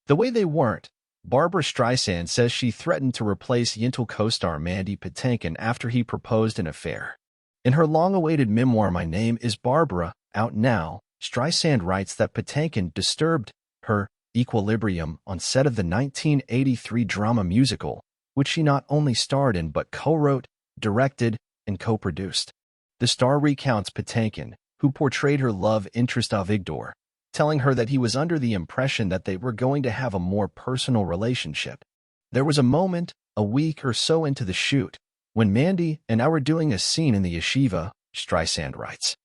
The way they weren't. Barbra Streisand says she threatened to replace Yentl co-star Mandy Patinkin after he proposed an affair. In her long-awaited memoir My Name is Barbra, out now, Streisand writes that Patinkin disturbed her equilibrium on set of the 1983 drama musical, which she not only starred in but co-wrote, directed, and co-produced. The star recounts Patinkin, who portrayed her love interest Avigdor, telling her that he was under the impression that they were going to have a more personal relationship. There was a moment, a week or so into the shoot, when Mandy and I were doing a scene in the yeshiva, Streisand writes.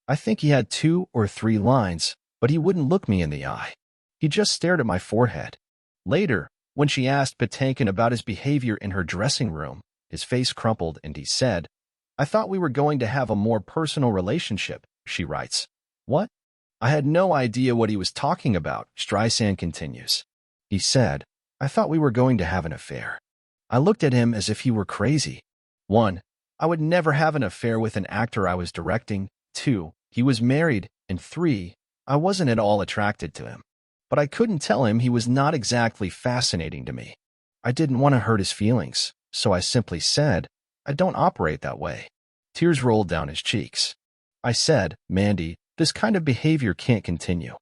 I think he had 2 or 3 lines, but he wouldn't look me in the eye. He just stared at my forehead. Later, when she asked Patinkin about his behavior in her dressing room, his face crumpled and he said, I thought we were going to have a more personal relationship, she writes. What? I had no idea what he was talking about, Streisand continues. He said, I thought we were going to have an affair. I looked at him as if he were crazy. 1. I would never have an affair with an actor I was directing. 2. He was married. And 3. I wasn't at all attracted to him. But I couldn't tell him he was not exactly fascinating to me. I didn't want to hurt his feelings, so I simply said, I don't operate that way. Tears rolled down his cheeks. I said, Mandy, this kind of behavior can't continue.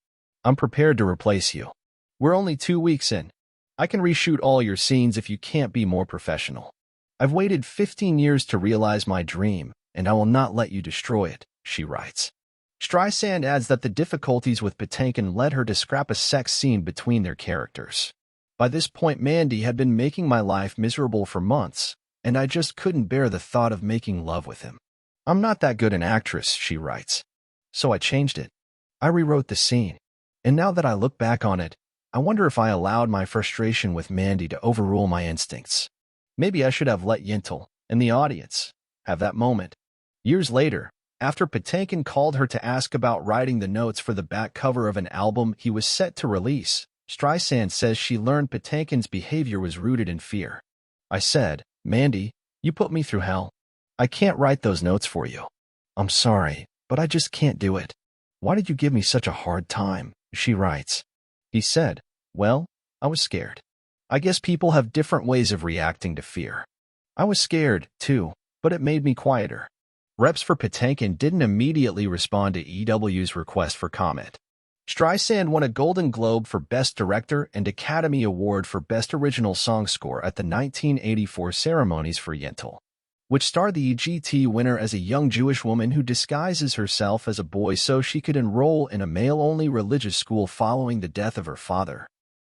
I'm prepared to replace you. We're only 2 weeks in. I can reshoot all your scenes if you can't be more professional. I've waited 15 years to realize my dream, and I will not let you destroy it, she writes. Streisand adds that the difficulties with Patinkin led her to scrap a sex scene between their characters. By this point, Mandy had been making my life miserable for months, and I just couldn't bear the thought of making love with him. I'm not that good an actress, she writes. So I changed it. I rewrote the scene. And now that I look back on it, I wonder if I allowed my frustration with Mandy to overrule my instincts. Maybe I should have let Yentl and the audience have that moment. Years later, after Patinkin called her to ask about writing the notes for the back cover of an album he was set to release, Streisand says she learned Patinkin's behavior was rooted in fear. I said, Mandy, you put me through hell. I can't write those notes for you. I'm sorry, but I just can't do it. Why did you give me such a hard time? She writes. He said, well, I was scared. I guess people have different ways of reacting to fear. I was scared, too, but it made me quieter. Reps for Patinkin didn't immediately respond to EW's request for comment. Streisand won a Golden Globe for Best Director and Academy Award for Best Original Song Score at the 1984 ceremonies for Yentl, which starred the EGT winner as a young Jewish woman who disguises herself as a boy so she could enroll in a male-only religious school following the death of her father.